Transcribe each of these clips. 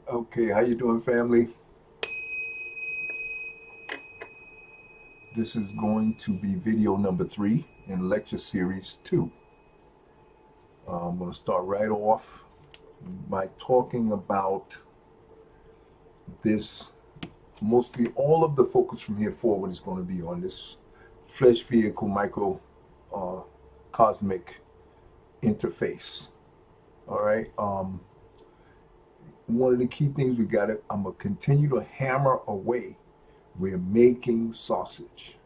Okay, how you doing, family? This is going to be video number 3 in lecture series 2. I'm going to start right off by talking about this. Mostly all of the focus from here forward is going to be on this flesh vehicle micro uh, cosmic interface. All right. One of the key things I'm going to continue to hammer away. We're making sausage.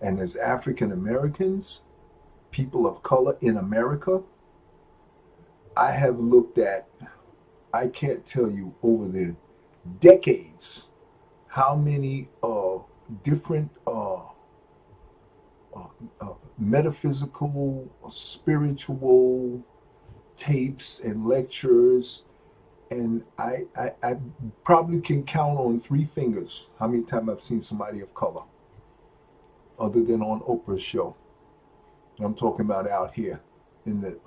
And as African Americans, people of color in America, I have looked at, I can't tell you over the decades how many different metaphysical, spiritual tapes and lectures. And I probably can count on 3 fingers how many times I've seen somebody of color, other than on Oprah's show. And I'm talking about out here in the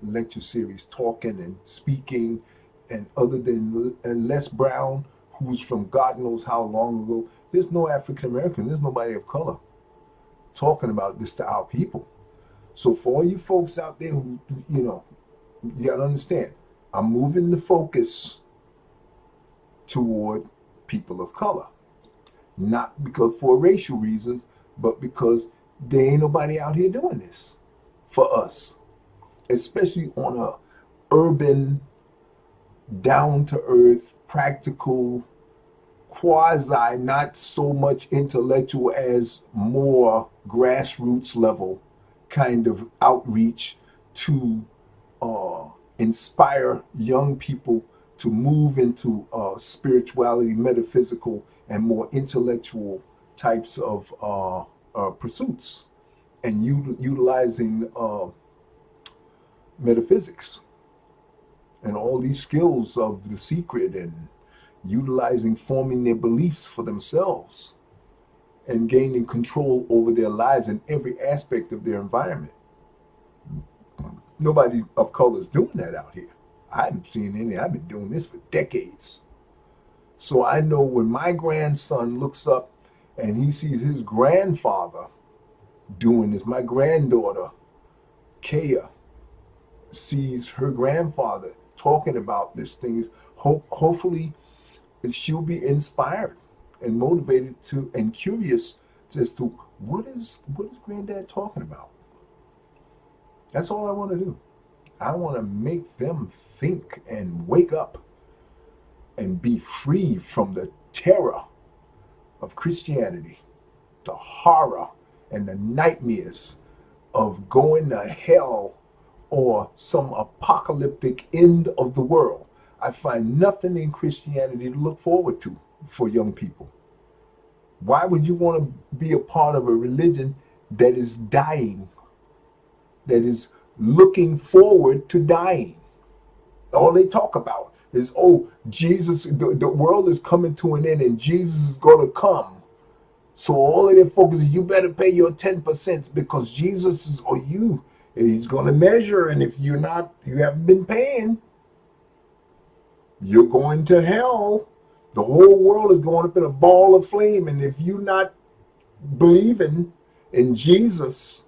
lecture series, talking and speaking, and other than Les Brown, who's from God knows how long ago, there's no African American, there's nobody of color talking about this to our people. So for all you folks out there who, you gotta understand, I'm moving the focus toward people of color. Not because for racial reasons, but because there ain't nobody out here doing this for us, especially on a urban, down-to-earth, practical, quasi, not so much intellectual as more grassroots level kind of outreach to inspire young people to move into spirituality, metaphysical, and more intellectual types of pursuits, and utilizing metaphysics and all these skills of the secret, and utilizing forming their beliefs for themselves and gaining control over their lives in every aspect of their environment. Nobody of color is doing that out here. I haven't seen any. I've been doing this for decades. So I know when my grandson looks up and he sees his grandfather doing this, my granddaughter, Kaya, sees her grandfather talking about this thing, hopefully she'll be inspired and motivated to, and curious as to what is granddad talking about. That's all I want to do. I want to make them think and wake up and be free from the terror of Christianity, the horror and the nightmares of going to hell or some apocalyptic end of the world. I find nothing in Christianity to look forward to for young people. Why would you want to be a part of a religion that is dying, that is looking forward to dying? All they talk about is, oh, Jesus, the world is coming to an end and Jesus is going to come. So all of their focus is, you better pay your 10% because Jesus is, or you, he's going to measure. And if you haven't been paying, you're going to hell. The whole world is going up in a ball of flame. And if you're not believing in Jesus,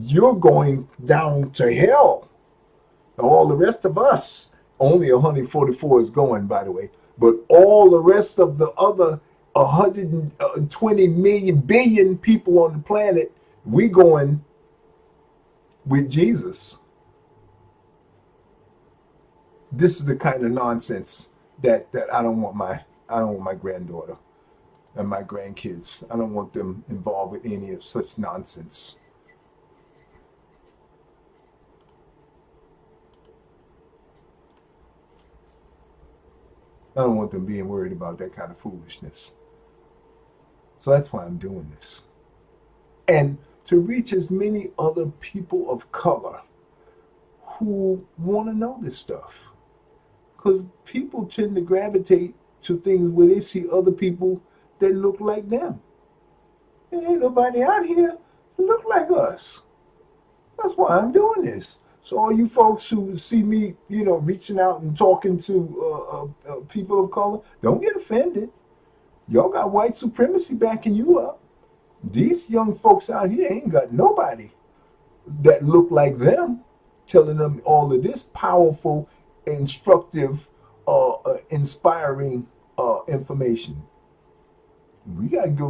you're going down to hell. All the rest of us, only 144 is going, by the way, but all the rest of the other 120 billion people on the planet, we going with Jesus. This is the kind of nonsense that I don't want my granddaughter and my grandkids. I don't want them involved with any of such nonsense. I don't want them being worried about that kind of foolishness. So that's why I'm doing this. And to reach as many other people of color who want to know this stuff. Because people tend to gravitate to things where they see other people that look like them. There ain't nobody out here who look like us. That's why I'm doing this. So all you folks who see me, reaching out and talking to people of color, don't get offended. Y'all got white supremacy backing you up. These young folks out here ain't got nobody that look like them telling them all of this powerful, instructive, inspiring information. We gotta go.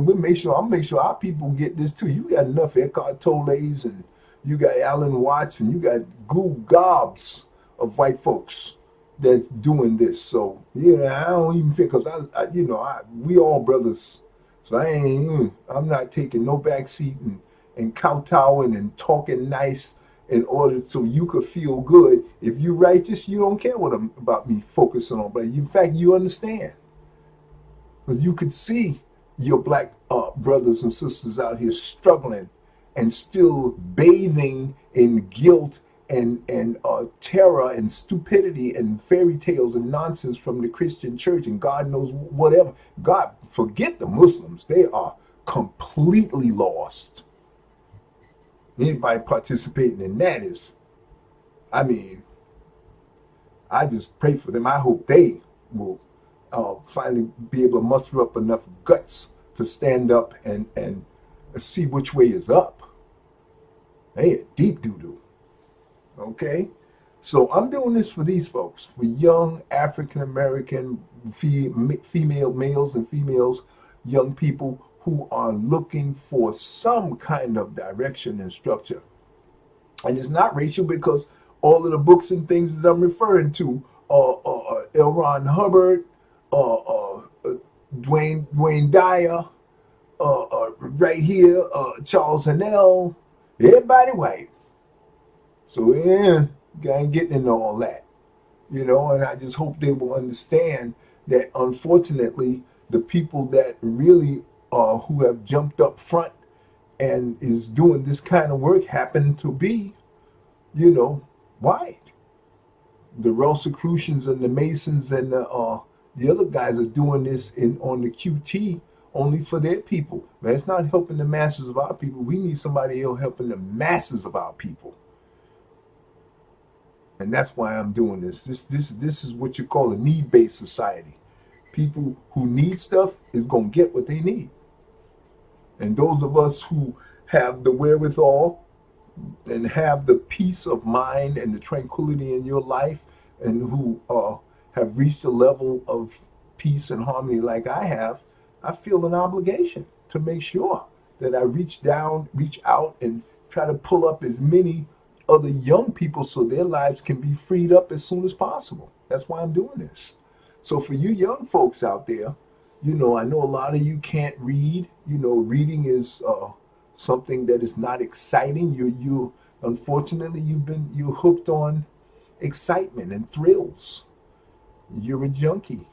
I'll make sure our people get this too. You got enough Eckhart Tolle's, and you got Alan Watts, and you got gobs of white folks that's doing this. So I don't even feel, because we all brothers. So I'm not taking no back seat and kowtowing and talking nice in order so you could feel good. If you're righteous, you don't care about me focusing on, but in fact, you understand. Because you could see your black brothers and sisters out here struggling and still bathing in guilt and terror and stupidity and fairy tales and nonsense from the Christian church and God knows whatever. God, forget the Muslims. They are completely lost. Anybody participating in that is, I just pray for them. I hope they will finally be able to muster up enough guts to stand up and see which way is up. They a deep doo-doo. Okay? So I'm doing this for these folks, for young African-American female males and females, young people who are looking for some kind of direction and structure. And it's not racial, because all of the books and things that I'm referring to, L. Ron Hubbard, Dwayne Dyer, right here, Charles Hannell, everybody white. So you ain't getting into all that, and I just hope they will understand that, unfortunately, the people that really who have jumped up front and is doing this kind of work happen to be, white. The Rosicrucians and the Masons and the other guys are doing this on the QT only for their people. Man, it's not helping the masses of our people. We need somebody else helping the masses of our people. And that's why I'm doing this. This is what you call a need-based society. People who need stuff is going to get what they need. And those of us who have the wherewithal and have the peace of mind and the tranquility in your life, and who have reached a level of peace and harmony like I have, I feel an obligation to make sure that I reach out and try to pull up as many other young people so their lives can be freed up as soon as possible. That's why I'm doing this. So for you young folks out there, I know a lot of you can't read. Reading is something that is not exciting. You unfortunately you're hooked on excitement and thrills. You're a junkie.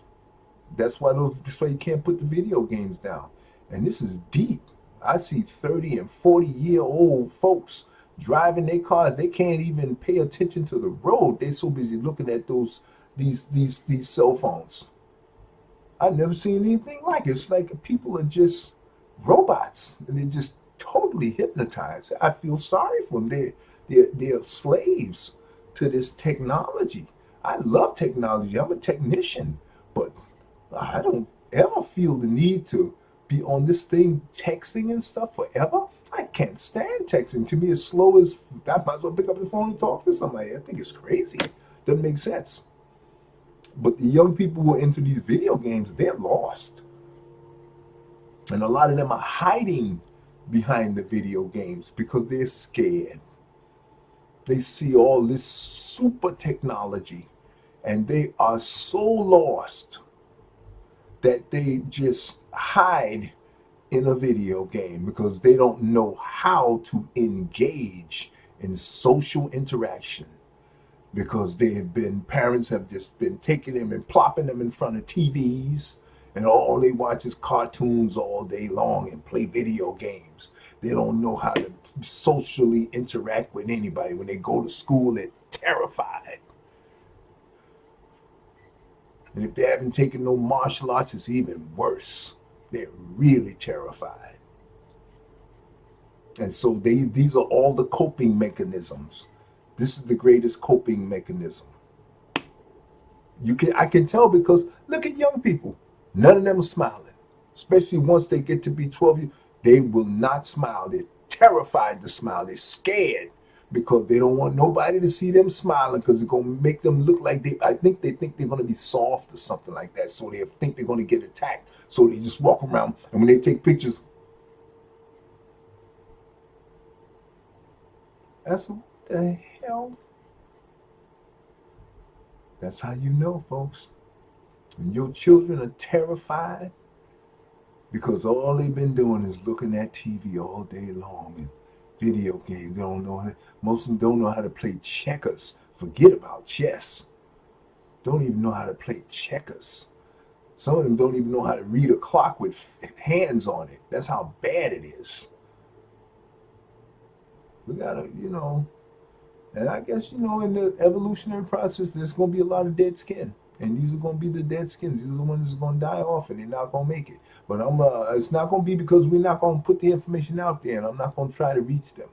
That's why you can't put the video games down. And this is deep. I see 30 and 40-year-old folks driving their cars. They can't even pay attention to the road. They're so busy looking at these cell phones. I've never seen anything like it. It's like people are just robots, and they're just totally hypnotized. I feel sorry for them. They're slaves to this technology. I love technology. I'm a technician, but I don't ever feel the need to be on this thing texting and stuff forever. I can't stand texting. To me, as slow as I might as well pick up the phone and talk to somebody. I think it's crazy. Doesn't make sense. But the young people who are into these video games, they're lost. And a lot of them are hiding behind the video games because they're scared. They see all this super technology and they are so lost that they just hide in a video game because they don't know how to engage in social interaction, because parents have just been taking them and plopping them in front of TVs, and all they watch is cartoons all day long and play video games. They don't know how to socially interact with anybody. When they go to school, they're terrified. And if they haven't taken no martial arts, it's even worse. They're really terrified. And so these are all the coping mechanisms This is the greatest coping mechanism. I can tell because look at young people. None of them are smiling, especially once they get to be 12 years. They will not smile. They're terrified to smile. They're scared because they don't want nobody to see them smiling because it's going to make them look like I think they think they're going to be soft or something like that. So they think they're going to get attacked. So they just walk around. And when they take pictures, that's what the hell. That's how you know, folks. When your children are terrified because all they've been doing is looking at TV all day long and video games. They don't know most of them don't know how to play checkers. Forget about chess. Don't even know how to play checkers. Some of them don't even know how to read a clock with hands on it. That's how bad it is. We gotta, and I guess, in the evolutionary process, there's going to be a lot of dead skin. And these are going to be the dead skins. These are the ones that's going to die off and they're not going to make it. But it's not going to be because we're not going to put the information out there and I'm not going to try to reach them.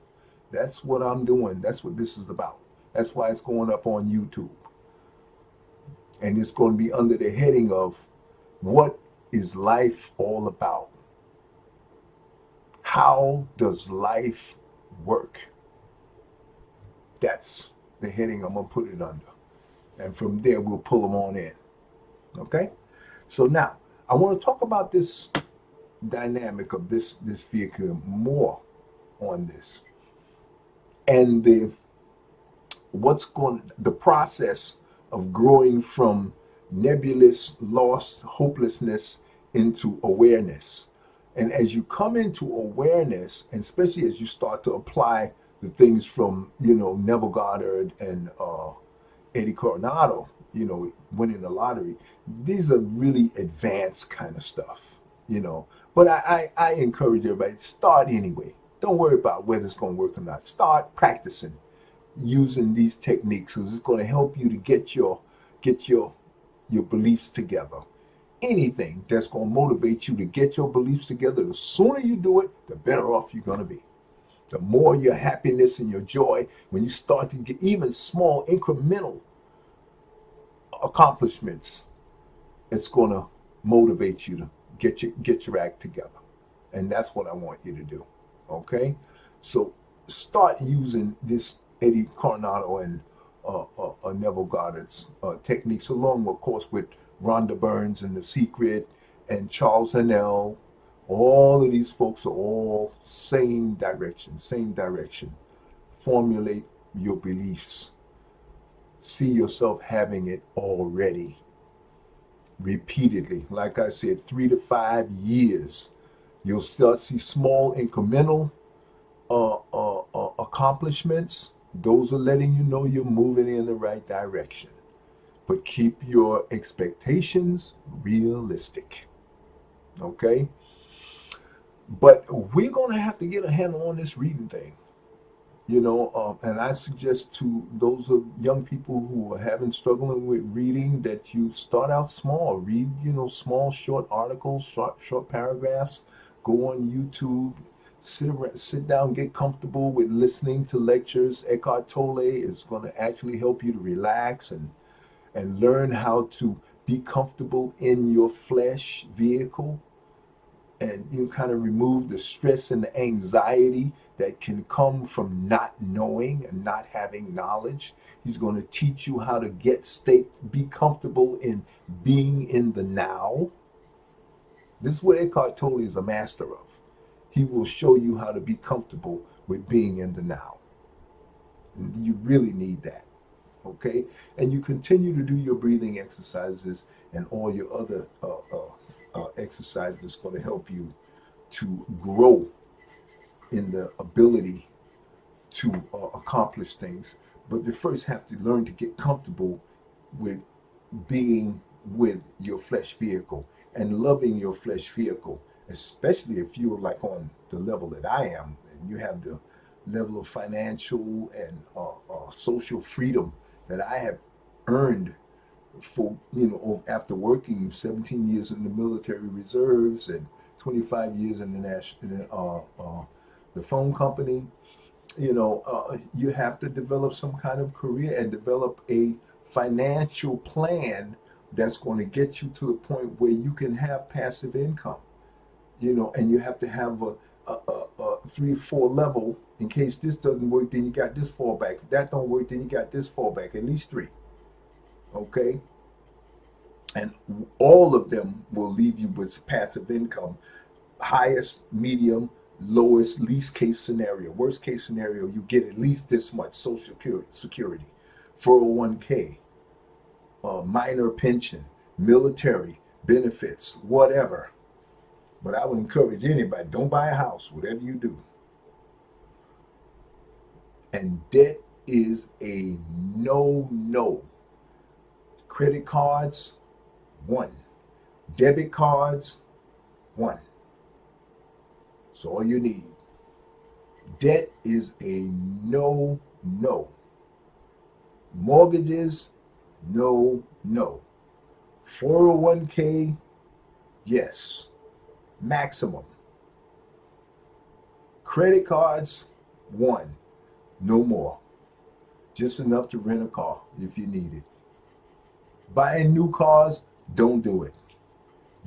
That's what I'm doing. That's what this is about. That's why it's going up on YouTube. And it's going to be under the heading of what is life all about? How does life work? That's the heading I'm going to put it under. And from there, we'll pull them on in. Okay? So now, I want to talk about this dynamic of this vehicle more on this. And the process of growing from nebulous, lost, hopelessness into awareness. And as you come into awareness, and especially as you start to apply the things from, Neville Goddard and Eddie Coronado, winning the lottery, these are really advanced kind of stuff, But I encourage everybody to start anyway. Don't worry about whether it's going to work or not. Start practicing using these techniques because it's going to help you to get your beliefs together. Anything that's going to motivate you to get your beliefs together, the sooner you do it, the better off you're going to be. The more your happiness and your joy, when you start to get even small incremental accomplishments, it's going to motivate you to get your act together. And that's what I want you to do. Okay? So start using this Eddie Coronado and Neville Goddard's techniques, along, of course, with Rhonda Burns and The Secret and Charles Hannell. All of these folks are all same direction. Formulate your beliefs. See yourself having it already. Repeatedly. Like I said, 3 to 5 years. You'll start to see small incremental accomplishments. Those are letting you know you're moving in the right direction. But keep your expectations realistic. Okay? But we're going to have to get a handle on this reading thing. And I suggest to those of young people who are struggling with reading that you start out small. Read, small, short articles, short paragraphs. Go on YouTube. Sit down, get comfortable with listening to lectures. Eckhart Tolle is going to actually help you to relax and learn how to be comfortable in your flesh vehicle. And you kind of remove the stress and the anxiety that can come from not knowing and not having knowledge. He's going to teach you how to be comfortable in being in the now. This is what Eckhart Tolle is a master of. He will show you how to be comfortable with being in the now. And you really need that. Okay? And you continue to do your breathing exercises and all your other exercises that's going to help you to grow in the ability to accomplish things. But you first have to learn to get comfortable with being with your flesh vehicle and loving your flesh vehicle, especially if you're like on the level that I am and you have the level of financial and social freedom that I have earned for, after working 17 years in the military reserves and 25 years in the phone company You have to develop some kind of career and develop a financial plan that's going to get you to the point where you can have passive income. And you have to have a 3 4 level in case this doesn't work. Then you got this fallback. If that don't work, then you got this fallback. At least 3. Okay, and all of them will leave you with passive income. Highest, medium, lowest, least case scenario. Worst case scenario, you get at least this much social security, 401k, minor pension, military benefits, whatever. But I would encourage anybody, don't buy a house, whatever you do. And debt is a no. Credit cards, 1. Debit cards, 1. That's all you need. Debt is a no. Mortgages, no. 401k, yes. Maximum. Credit cards, 1. No more. Just enough to rent a car if you need it. Buying new cars, don't do it.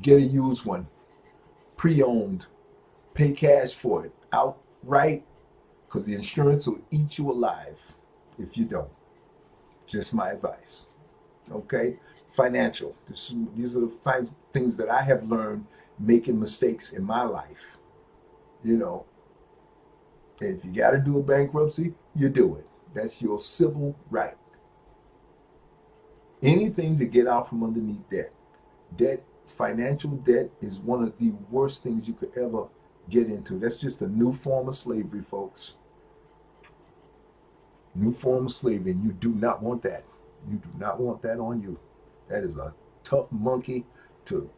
Get a used one. Pre-owned. Pay cash for it. Outright. Because the insurance will eat you alive if you don't. Just my advice. Okay? Financial. These are the things that I have learned making mistakes in my life. If you got to do a bankruptcy, you do it. That's your civil right. Anything to get out from underneath debt. Financial debt is one of the worst things you could ever get into. That's just a new form of slavery, folks. New form of slavery, and you do not want that. You do not want that on you. That is a tough monkey to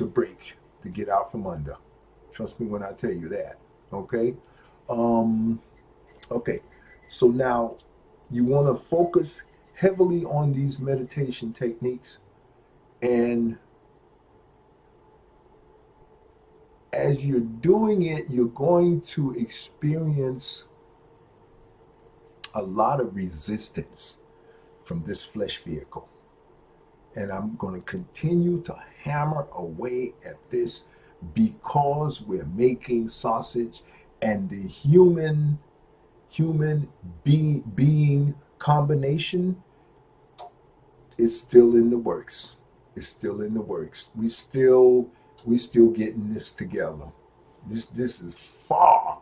break, to get out from under. Trust me when I tell you that. Okay? Okay. So now you want to focus heavily on these meditation techniques, and as you're doing it, you're going to experience a lot of resistance from this flesh vehicle. And I'm going to continue to hammer away at this because we're making sausage, and the human being combination is still in the works. It's still in the works. We still getting this together. This is far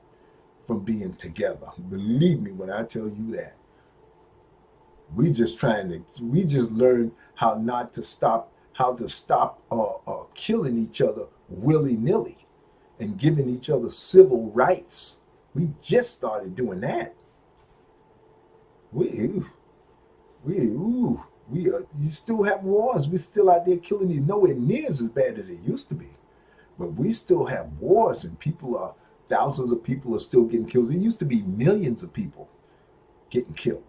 from being together. Believe me when I tell you that. We just learned how to stop killing each other willy-nilly and giving each other civil rights. We just started doing that. You still have wars. We're still out there killing you. Nowhere near as bad as it used to be. But we still have wars, and thousands of people are still getting killed. It used to be millions of people getting killed.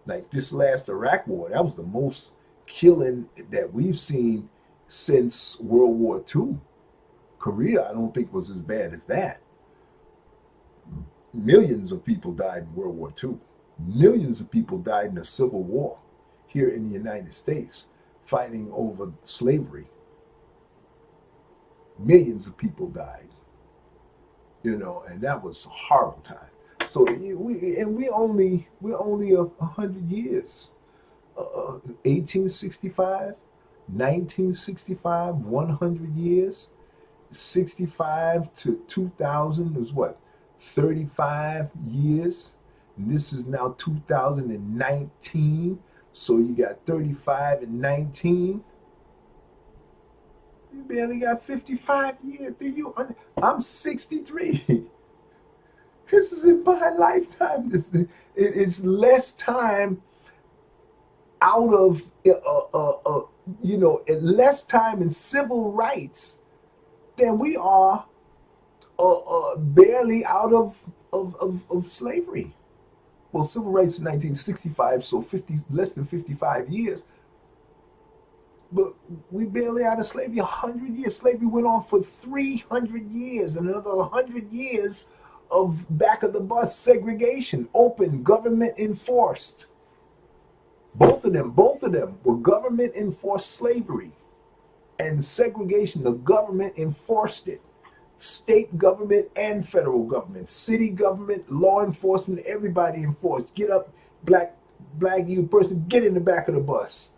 Like this last Iraq war, that was the most killing that we've seen since World War II. Korea, I don't think was as bad as that. Millions of people died in World War II. Millions of people died in the Civil War here in the United States, fighting over slavery. Millions of people died, and that was a horrible time. So we're only 100 years. 1865, 1965, 100 years. 65 to 2000 is what? 35 years. And this is now 2019. So you got 35 and 19. You barely got 55 years. I'm 63. This is in my lifetime. It's less time out of, less time in civil rights than we are barely out of slavery. Well, civil rights in 1965, so less than 55 years. But we barely out of slavery. 100 years. Slavery went on for 300 years, and another 100 years of back of the bus segregation, open, government enforced. Both of them were government enforced slavery and segregation. The government enforced it. State government and federal government, city government, law enforcement, everybody enforced. Get up, black you person, get in the back of the bus.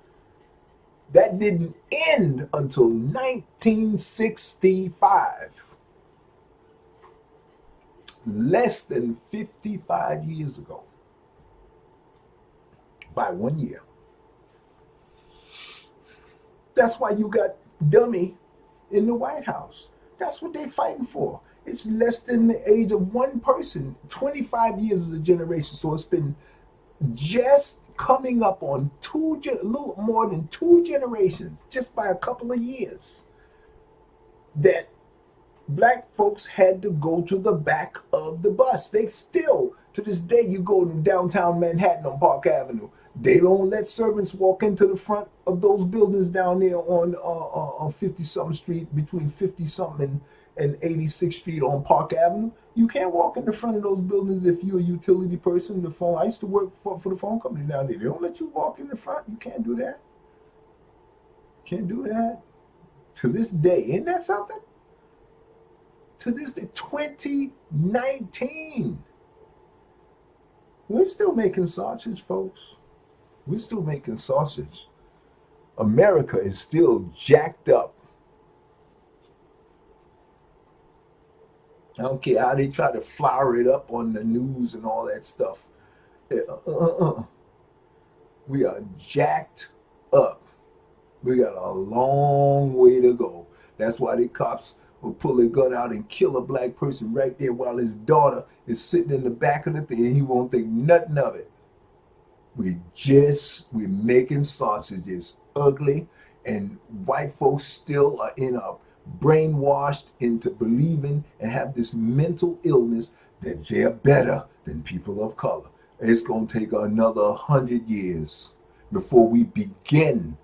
That didn't end until 1965. Less than 55 years ago. By 1 year. That's why you got dummy in the White House. That's what they're fighting for. It's less than the age of one person. 25 years is a generation. So it's been just coming up on a little more than 2 generations, just by a couple of years, that black folks had to go to the back of the bus. They still, to this day, you go to downtown Manhattan on Park Avenue, they don't let servants walk into the front of those buildings down there on 50-something Street, between 50-something and 86th Street on Park Avenue. You can't walk in the front of those buildings if you're a utility person. The phone. I used to work for the phone company down there. They don't let you walk in the front. You can't do that. Can't do that. To this day, isn't that something? To this day, 2019. We're still making sausage, folks. We're still making sausage. America is still jacked up. I don't care how they try to flower it up on the news and all that stuff. We are jacked up. We got a long way to go. That's why the cops will pull their gun out and kill a black person right there while his daughter is sitting in the back of the thing and he won't think nothing of it. We're making sausages ugly, and white folks still are brainwashed into believing and have this mental illness that they're better than people of color. It's going to take another 100 years before we begin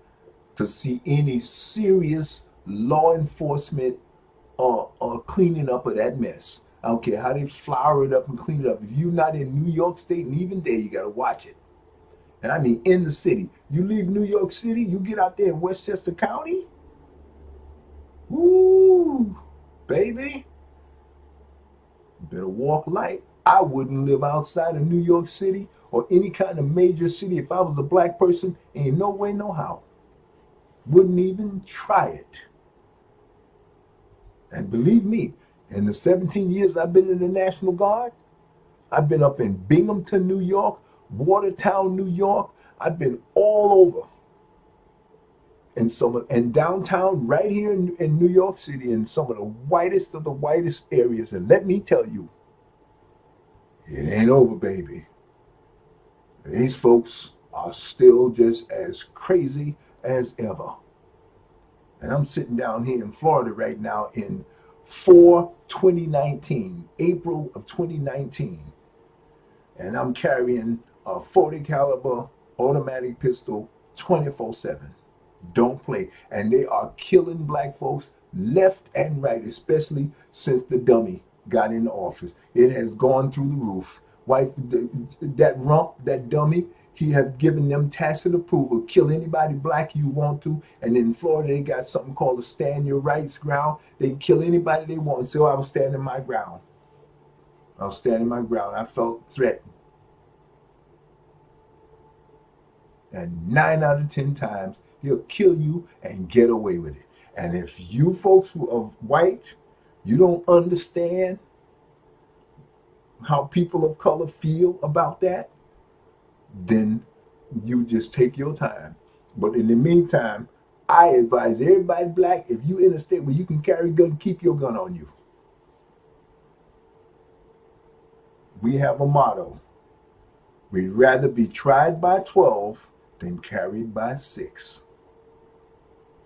to see any serious law enforcement cleaning up of that mess. I don't care how they flower it up and clean it up. If you're not in New York State, and even there, you got to watch it. And I mean in the city. You leave New York City, you get out there in Westchester County. Ooh, baby. You better walk light. I wouldn't live outside of New York City or any kind of major city if I was a black person. Ain't no way, no how. Wouldn't even try it. And believe me, in the 17 years I've been in the National Guard, I've been up in Binghamton, New York, Watertown, New York. I've been all over. And downtown, right here in New York City, in some of the whitest of the whitest areas. And let me tell you, it ain't over, baby. These folks are still just as crazy as ever. And I'm sitting down here in Florida right now in 2019, April of 2019. And I'm carrying a 40 caliber automatic pistol 24/7. Don't play. And they are killing black folks left and right, especially since the dummy got in office. It has gone through the roof. That dummy, he have given them tacit approval. Kill anybody black you want to. And in Florida, they got something called a stand your rights ground. They can kill anybody they want. So I was standing my ground. I felt threatened. And 9 out of 10 times, he'll kill you and get away with it. And if you folks who are white, you don't understand how people of color feel about that, then you just take your time. But in the meantime, I advise everybody black, if you in a state where you can carry a gun, keep your gun on you. We have a motto. We'd rather be tried by 12 than carried by 6.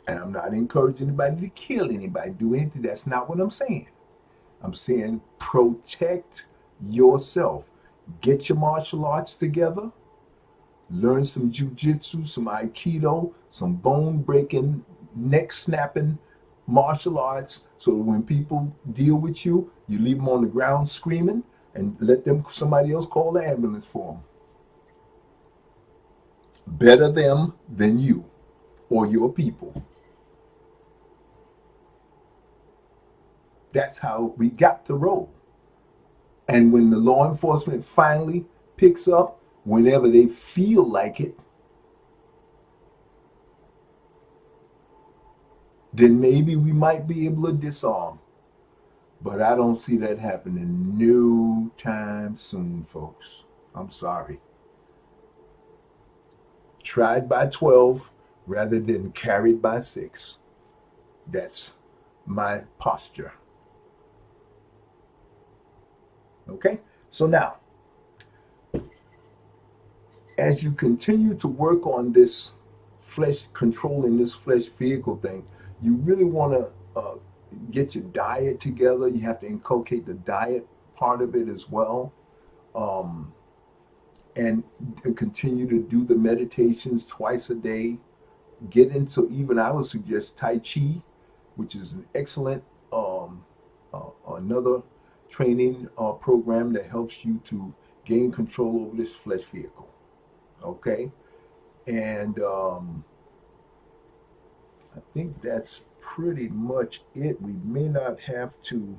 And I'm not encouraging anybody to kill anybody, do anything. That's not what I'm saying. I'm saying protect yourself. Get your martial arts together. Learn some jujitsu, some aikido, some bone-breaking, neck-snapping martial arts, so when people deal with you, you leave them on the ground screaming. and let them somebody else call the ambulance for them. Better them than you or your people. That's how we got to roll. And when the law enforcement finally picks up, whenever they feel like it, then maybe we might be able to disarm. But I don't see that happening no time soon, folks. I'm sorry. Tried by 12 rather than carried by 6. That's my posture. Okay? So now, as you continue to work on this flesh, controlling this flesh vehicle thing, you really want to get your diet together. You have to inculcate the diet part of it as well. And continue to do the meditations twice a day. Get into, even I would suggest Tai Chi, which is an excellent another training program that helps you to gain control over this flesh vehicle. Okay, and I think that's pretty much it. We may not have to.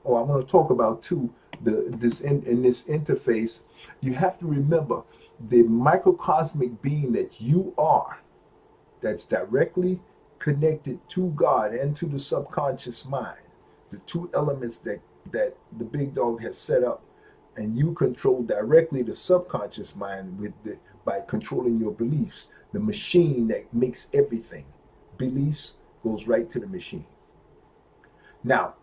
Oh, I'm going to talk about too this in this interface. You have to remember the microcosmic being that you are, that's directly connected to God and to the subconscious mind. The two elements that the big dog has set up, and you control directly the subconscious mind by controlling your beliefs. The machine that makes everything. Beliefs goes right to the machine. Now,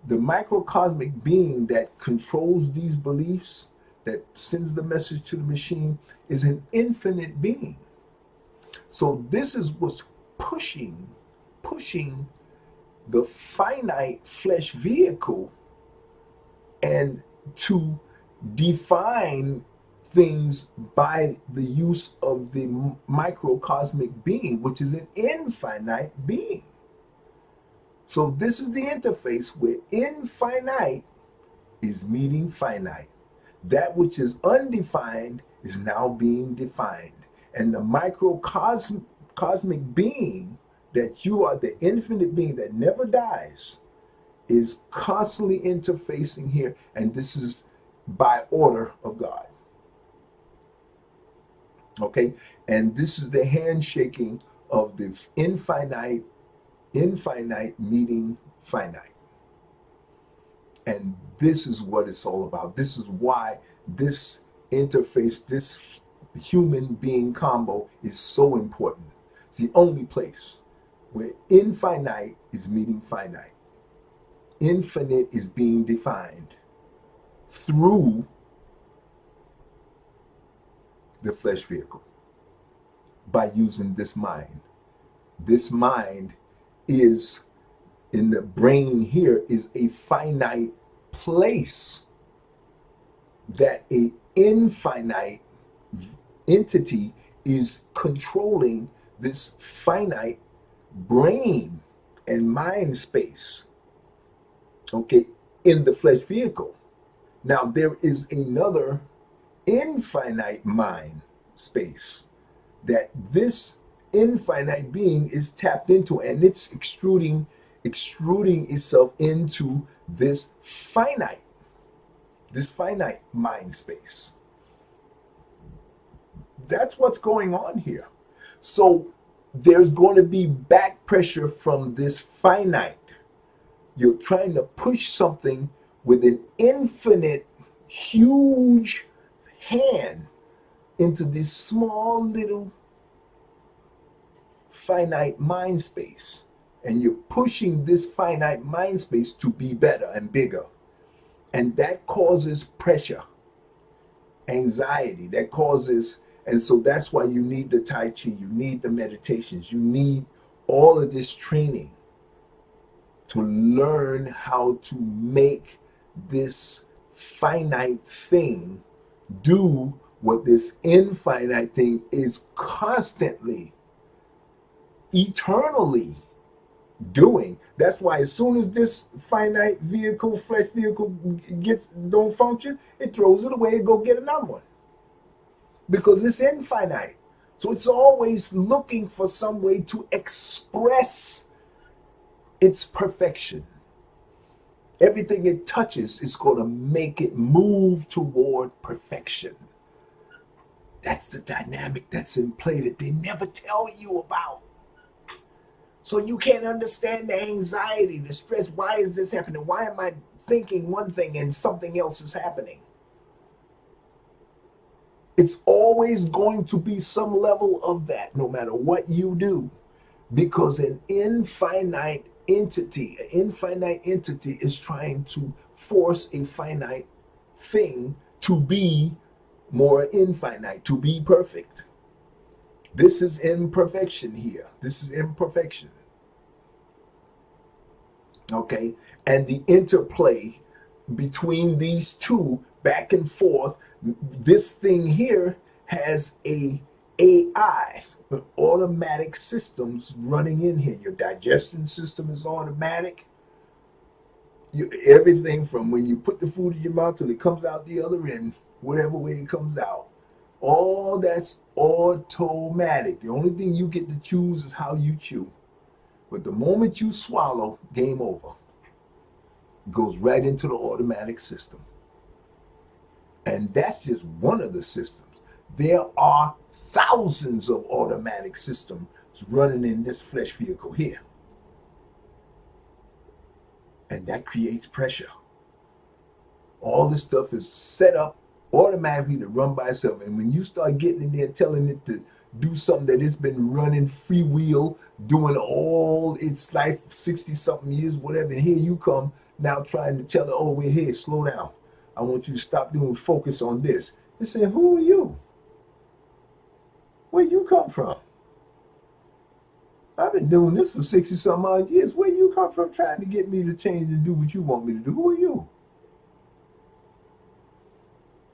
the microcosmic being that controls these beliefs, that sends the message to the machine, is an infinite being. So this is what's pushing the finite flesh vehicle and to define things by the use of the microcosmic being, which is an infinite being. So this is the interface where infinite is meeting finite. That which is undefined is now being defined. And the microcosmic being that you are, the infinite being that never dies, is constantly interfacing here. And this is by order of God. Okay? And this is the handshaking of the infinite meeting finite. And this is what it's all about. This is why this interface, this human being combo is so important. It's the only place where infinite is meeting finite. Infinite is being defined through the flesh vehicle by using this mind. This mind is in the brain here is a finite place that a infinite entity is controlling this finite brain and mind space, okay, in the flesh vehicle. Now there is another infinite mind space that this infinite being is tapped into, and it's extruding itself into this finite mind space. That's what's going on here. So there's going to be back pressure from this finite. You're trying to push something with an infinite, huge hand into this small little finite mind space. And you're pushing this finite mind space to be better and bigger. And that causes pressure, anxiety, that causes, and so that's why you need the Tai Chi, you need the meditations, you need all of this training to learn how to make this finite thing do what this infinite thing is constantly, eternally doing. That's why as soon as this finite vehicle, flesh vehicle don't function, it throws it away and go get another one because it's infinite. So it's always looking for some way to express its perfection. Everything it touches is going to make it move toward perfection. That's the dynamic that's in play that they never tell you about. So you can't understand the anxiety, the stress. Why is this happening? Why am I thinking one thing and something else is happening? It's always going to be some level of that, no matter what you do, because an infinite entity is trying to force a finite thing to be more infinite, to be perfect. This is imperfection here. This is imperfection. Okay? And the interplay between these two back and forth, this thing here has a AI, automatic systems running in here. Your digestion system is automatic. Everything from when you put the food in your mouth till it comes out the other end, whatever way it comes out, all that's automatic. The only thing you get to choose is how you chew. But the moment you swallow, game over. It goes right into the automatic system. And that's just one of the systems. There are thousands of automatic systems running in this flesh vehicle here. And that creates pressure. All this stuff is set up automatically to run by itself. And when you start getting in there telling it to do something that it's been running freewheel, doing all its life, 60 something years, whatever, and here you come now trying to tell it, oh, we're here, slow down. I want you to stop doing focus on this. They say, who are you? Where you come from? I've been doing this for 60 some odd years. Where you come from trying to get me to change and do what you want me to do? Who are you?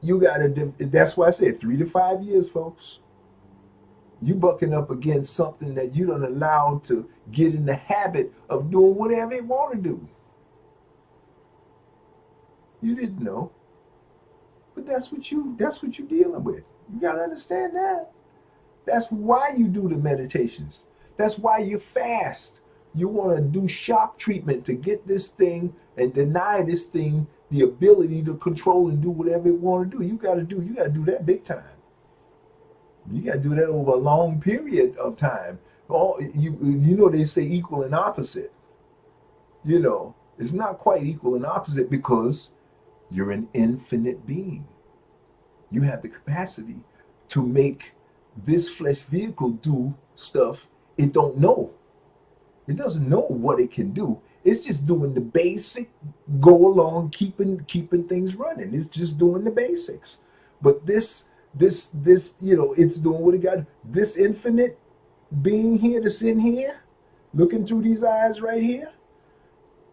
You gotta, that's why I said 3 to 5 years, folks. You bucking up against something that you don't allow to get in the habit of doing whatever it want to do. You didn't know, but that's what you're dealing with. You gotta understand that. That's why you do the meditations. That's why you fast. You want to do shock treatment to get this thing and deny this thing the ability to control and do whatever it want to do. You gotta do that big time. You got to do that over a long period of time. You know, they say equal and opposite. You know, it's not quite equal and opposite because you're an infinite being. You have the capacity to make this flesh vehicle do stuff it don't know. It doesn't know what it can do. It's just doing the basic go along, keeping things running. It's just doing the basics. But this, you know, it's doing what it got. This infinite being here that's in here, looking through these eyes right here,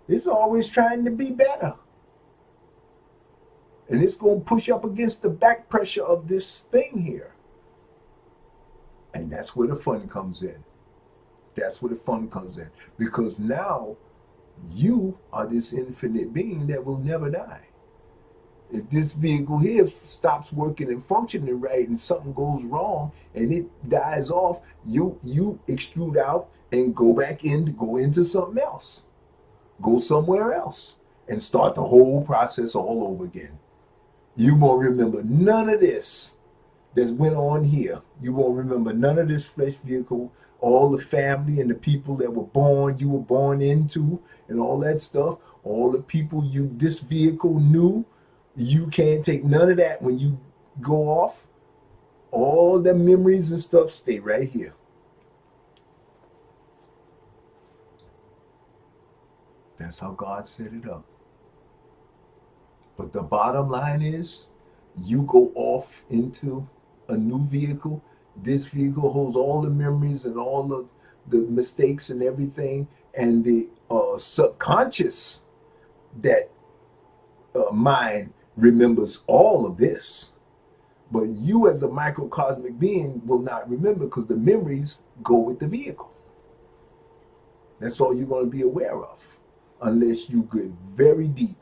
it's always trying to be better. And it's going to push up against the back pressure of this thing here. And that's where the fun comes in. That's where the fun comes in. Because now you are this infinite being that will never die. If this vehicle here stops working and functioning right and something goes wrong and it dies off, you extrude out and go back in to go into something else. Go somewhere else and start the whole process all over again. You won't remember none of this that went on here. You won't remember none of this flesh vehicle, all the family and the people that you were born into and all that stuff, all the people this vehicle knew. You can't take none of that when you go off. All the memories and stuff stay right here. That's how God set it up. But the bottom line is, you go off into a new vehicle. This vehicle holds all the memories and all the mistakes and everything, and the subconscious that mind remembers all of this. But you as a microcosmic being will not remember because the memories go with the vehicle. That's all you're going to be aware of, unless you get very deep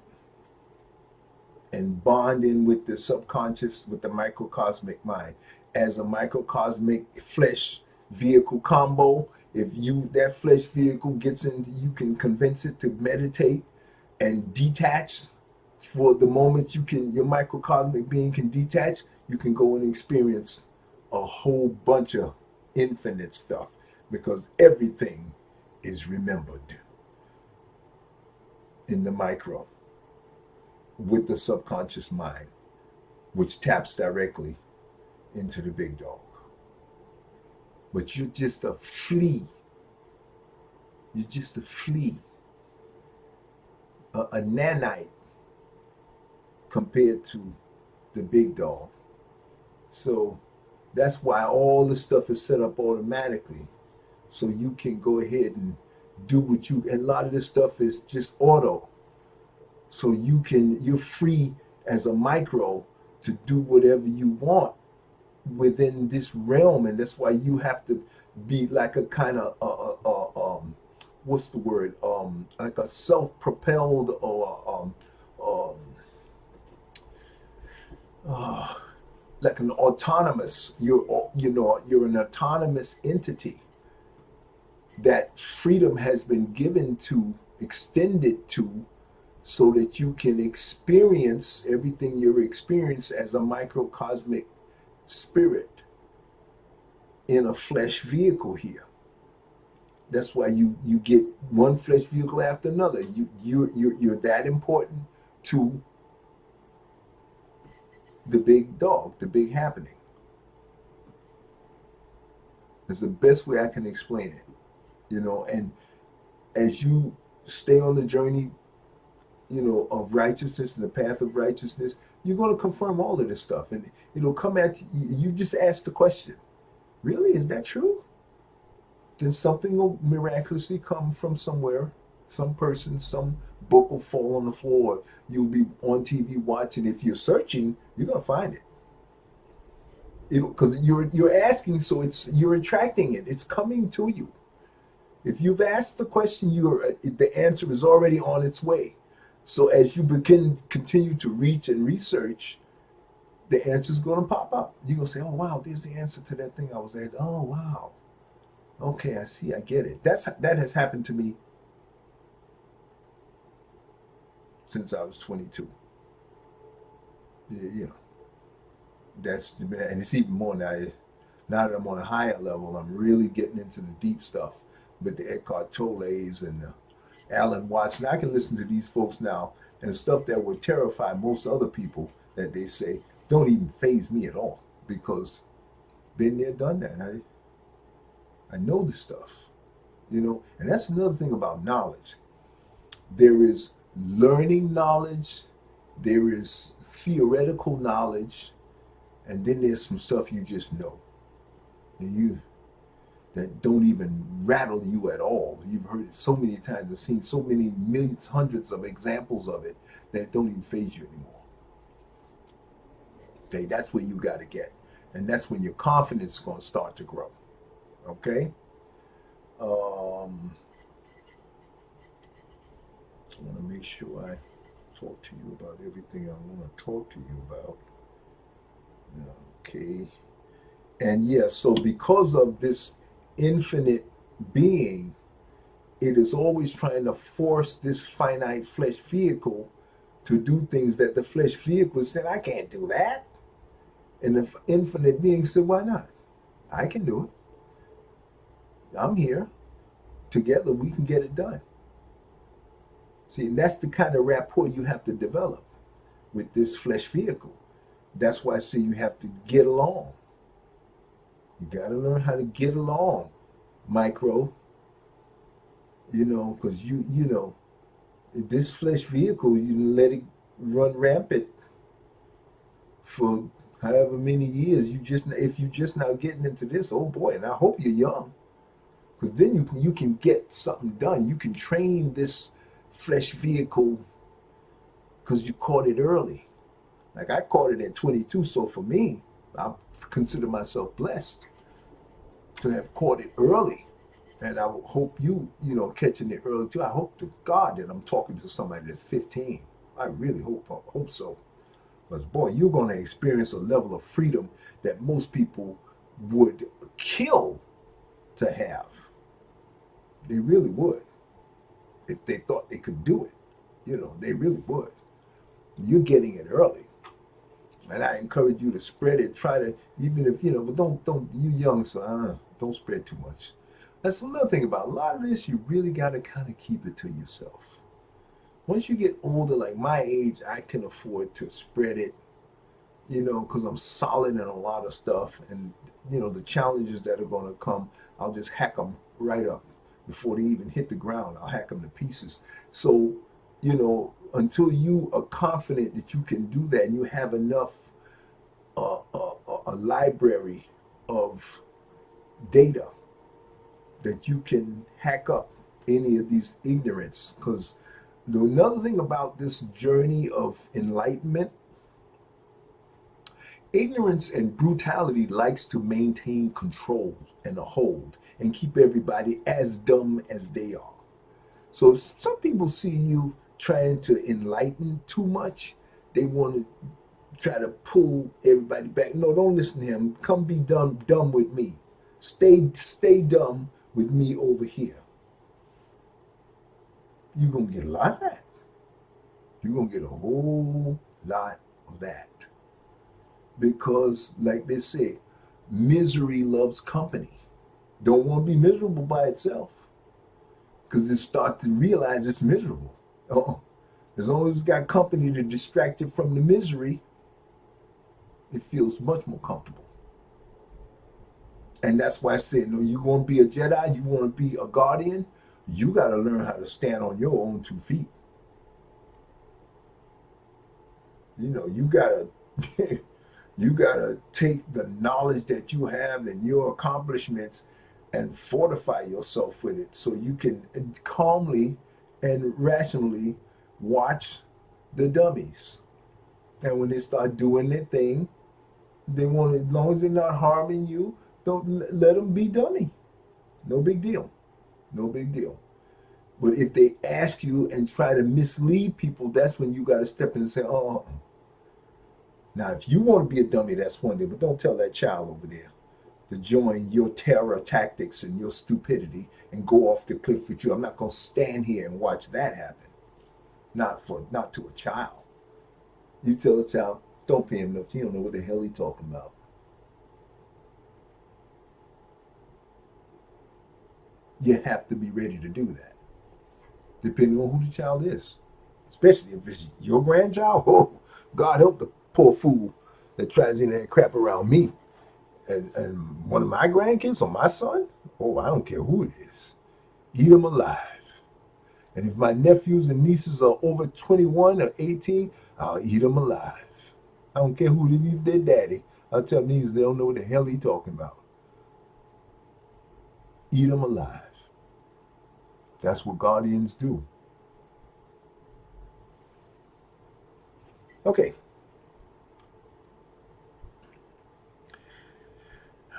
and bond in with the subconscious, with the microcosmic mind. As a microcosmic flesh vehicle combo, if you that flesh vehicle gets in, you can convince it to meditate and detach. For the moment you can, your microcosmic being can detach, you can go and experience a whole bunch of infinite stuff, because everything is remembered in the micro with the subconscious mind, which taps directly into the big dog. But you're just a flea. You're just a flea, a nanite compared to the big dog. So that's why all this stuff is set up automatically, so you can go ahead and do what you, and a lot of this stuff is just auto. So you're free as a micro to do whatever you want within this realm. And that's why you have to be like a kind of what's the word, like a self-propelled, or like an autonomous, you're an autonomous entity that freedom has been given to, extended to, so that you can experience everything you're experiencing as a microcosmic spirit in a flesh vehicle here. That's why you get one flesh vehicle after another. You're that important to the big dog, the big happening. It's the best way I can explain it, and as you stay on the journey, of righteousness and the path of righteousness, you're going to confirm all of this stuff, and it'll come at you. You just ask the question, really, is that true? Then something will miraculously come from somewhere, some person, some book will fall on the floor. You'll be on TV watching. If you're searching, you're going to find it. Because you're asking, so you're attracting it. It's coming to you. If you've asked the question, the answer is already on its way. So as you continue to reach and research, the answer is going to pop up. You're going to say, oh, wow, there's the answer to that thing I was asking. Oh, wow. Okay, I see. I get it. That has happened to me since I was 22. That's, and it's even more now. Now that I'm on a higher level, I'm really getting into the deep stuff with the Eckhart Tolles and the Alan Watson. I can listen to these folks now, and stuff that would terrify most other people that they say don't even faze me at all, because been there, done that. I know the stuff, and that's another thing about knowledge. There is learning knowledge, there is theoretical knowledge, and then there's some stuff you just know, and that don't even rattle you at all. You've heard it so many times and seen so many millions, hundreds of examples of it that don't even faze you anymore. Okay, that's where you got to get. And that's when your confidence is going to start to grow. Okay? I want to make sure I talk to you about everything I want to talk to you about. Okay. And so because of this infinite being, it is always trying to force this finite flesh vehicle to do things that the flesh vehicle said, I can't do that. And the infinite being said, why not? I can do it. I'm here. Together we can get it done. See, and that's the kind of rapport you have to develop with this flesh vehicle. That's why I say you have to get along. You got to learn how to get along, micro. Because this flesh vehicle, you let it run rampant for however many years. If you just now getting into this, oh boy, and I hope you're young, because then you can get something done. You can train this flesh vehicle because you caught it early. Like I caught it at 22, so for me, I consider myself blessed to have caught it early. And I hope catching it early too. I hope to God that I'm talking to somebody that's 15. I really hope so. Because boy, you're going to experience a level of freedom that most people would kill to have. They really would, if they thought they could do it. They really would. You're getting it early. And I encourage you to spread it. Try to, even if, but don't, you young, so don't spread too much. That's another thing about a lot of this. You really got to kind of keep it to yourself. Once you get older, like my age, I can afford to spread it, because I'm solid in a lot of stuff. And, the challenges that are going to come, I'll just hack them right up before they even hit the ground. I'll hack them to pieces. So, until you are confident that you can do that and you have enough, a library of data that you can hack up any of these ignorance. Because another thing about this journey of enlightenment, ignorance and brutality likes to maintain control and a hold and keep everybody as dumb as they are. So if some people see you trying to enlighten too much, they want to try to pull everybody back. No, don't listen to him. Come be dumb with me. Stay dumb with me over here. You're going to get a lot of that. You're going to get a whole lot of that. Because, like they say, misery loves company. Don't want to be miserable by itself. Because it starts to realize it's miserable. As long as it's got company to distract it from the misery, it feels much more comfortable. And that's why I say, no, you want to be a Jedi, you want to be a guardian, you got to learn how to stand on your own 2 feet. You gotta take the knowledge that you have and your accomplishments and fortify yourself with it so you can calmly and rationally watch the dummies. And when they start doing their thing, they want, as long as they're not harming you, don't let them be dummy. No big deal. No big deal. But if they ask you and try to mislead people, that's when you got to step in and say, oh. Now, if you want to be a dummy, that's one thing, but don't tell that child over there to join your terror tactics and your stupidity and go off the cliff with you. I'm not going to stand here and watch that happen. Not to a child. You tell a child, don't pay him no, you don't know what the hell he's talking about. You have to be ready to do that, depending on who the child is. Especially if it's your grandchild. Oh, God help the poor fool that tries in there and crap around me. And one of my grandkids or my son, oh, I don't care who it is. Eat them alive. And if my nephews and nieces are over 21 or 18, I'll eat them alive. I don't care who they leave their daddy. I'll tell these they don't know what the hell he's talking about. Eat them alive. That's what guardians do. Okay.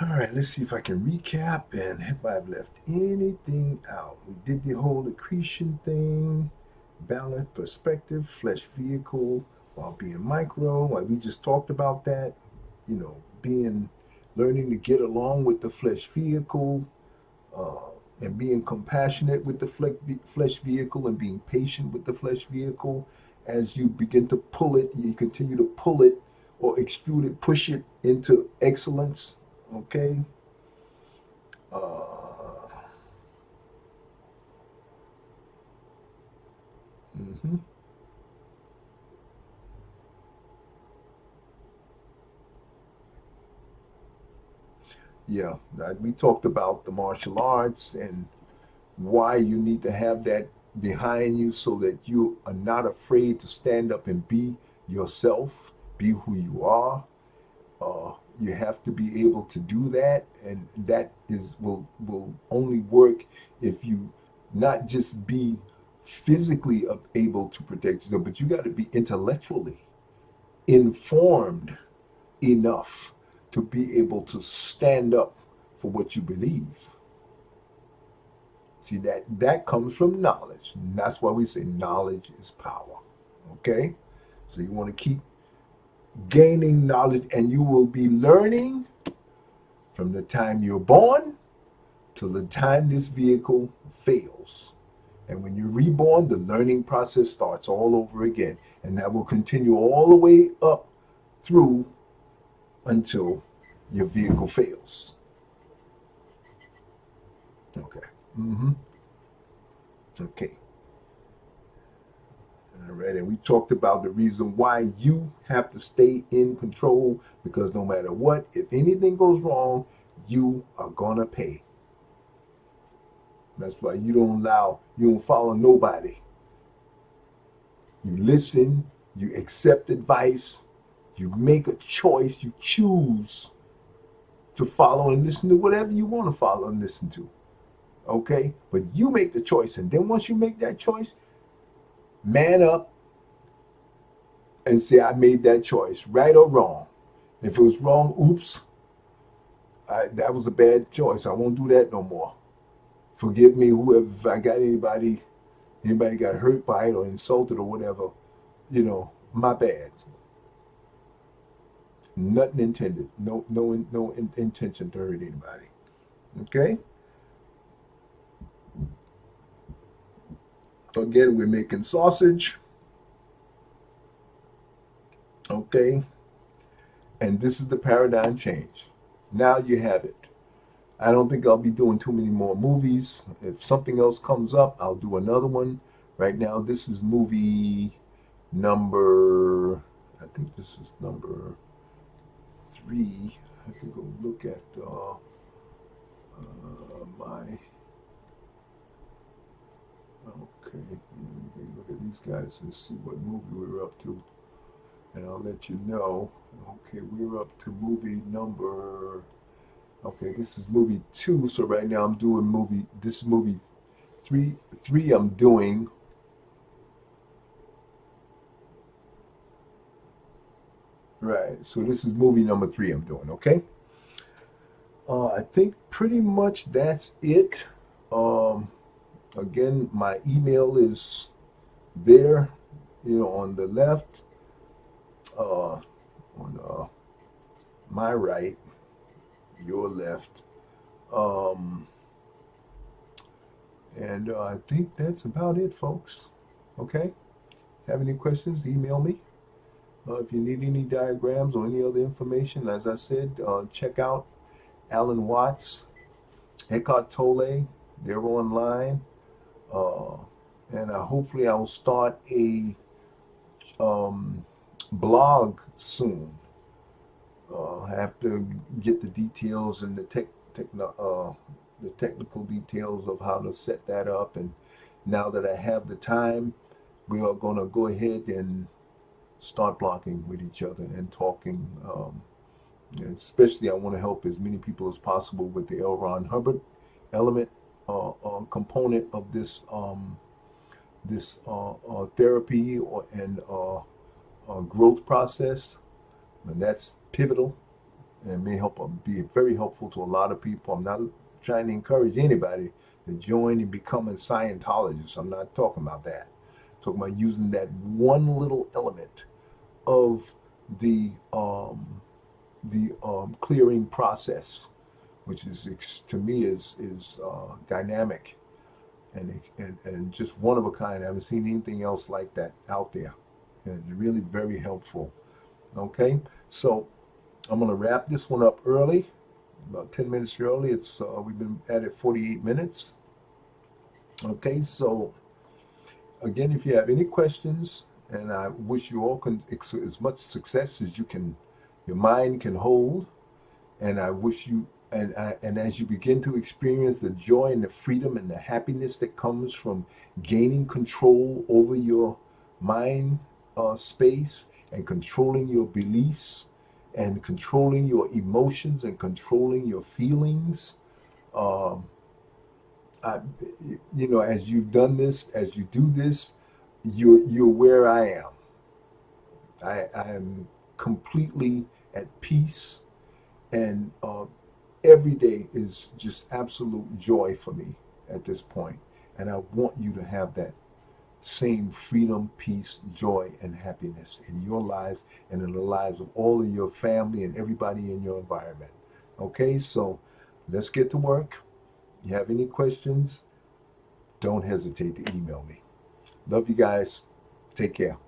All right, let's see if I can recap and if I've left anything out. We did the whole accretion thing, balanced perspective, flesh vehicle, while being micro. Like we just talked about that, learning to get along with the flesh vehicle, and being compassionate with the flesh vehicle and being patient with the flesh vehicle. As you begin to pull it, you continue to pull it or extrude it, push it into excellence. Okay. Mm-hmm. Yeah, we talked about the martial arts and why you need to have that behind you so that you are not afraid to stand up and be yourself, be who you are. You have to be able to do that, and that will only work if you not just be physically able to protect yourself, but you got to be intellectually informed enough to be able to stand up for what you believe. See, that comes from knowledge. And that's why we say knowledge is power. Okay? So you want to keep gaining knowledge, and you will be learning from the time you're born till the time this vehicle fails. And when you're reborn, the learning process starts all over again. And that will continue all the way up through until your vehicle fails. Okay. Okay. All right. And we talked about the reason why you have to stay in control, because no matter what, if anything goes wrong, you are going to pay. That's why you don't follow nobody. You listen, you accept advice, you make a choice, you choose to follow and listen to whatever you want to follow and listen to. Okay? But you make the choice. And then once you make that choice, man up and say, I made that choice, right or wrong. If it was wrong, oops, that was a bad choice. I won't do that no more. Forgive me, whoever, if I got anybody got hurt by it or insulted or whatever, my bad. Nothing intended. No intention to hurt anybody. Okay? Again, we're making sausage. Okay? And this is the paradigm change. Now you have it. I don't think I'll be doing too many more movies. If something else comes up, I'll do another one. Right now, this is movie number, I think this is number 3. I have to go look at my, okay, look at these guys and see what movie we're up to. And I'll let you know. Okay, we're up to movie number, okay, this is movie 2. So right now I'm doing this is movie 3 I'm doing. Right, so this is movie number 3 I'm doing, okay? I think pretty much that's it. Again, my email is there, on the left, on my right, your left. And I think that's about it, folks. Okay? Have any questions, email me. If you need any diagrams or any other information, as I said, check out Alan Watts, Eckhart Tolle. They're online. And hopefully I will start a blog soon. I have to get the details and the technical details of how to set that up. And now that I have the time, we are going to go ahead and start blogging with each other and talking. And especially, I want to help as many people as possible with the L. Ron Hubbard element component of this therapy and growth process, and that's pivotal and may be very helpful to a lot of people. I'm not trying to encourage anybody to join and become a Scientologist. I'm not talking about that. I'm talking about using that one little element of the clearing process, which is, to me, is dynamic and just one of a kind. I haven't seen anything else like that out there. And it's really very helpful. Okay, so I'm going to wrap this one up early, about 10 minutes early. We've been at it 48 minutes. Okay, so again, if you have any questions, and I wish you all as much success as your mind can hold, and I wish you, and as you begin to experience the joy and the freedom and the happiness that comes from gaining control over your mind space and controlling your beliefs and controlling your emotions and controlling your feelings, as you've done this, as you do this, you're where I am. I am completely at peace, and every day is just absolute joy for me. at this point. And I want you to have that same freedom, peace, joy, and happiness in your lives and in the lives of all of your family and everybody in your environment. Okay, so let's get to work. You have any questions, don't hesitate to email me. Love you guys. Take care.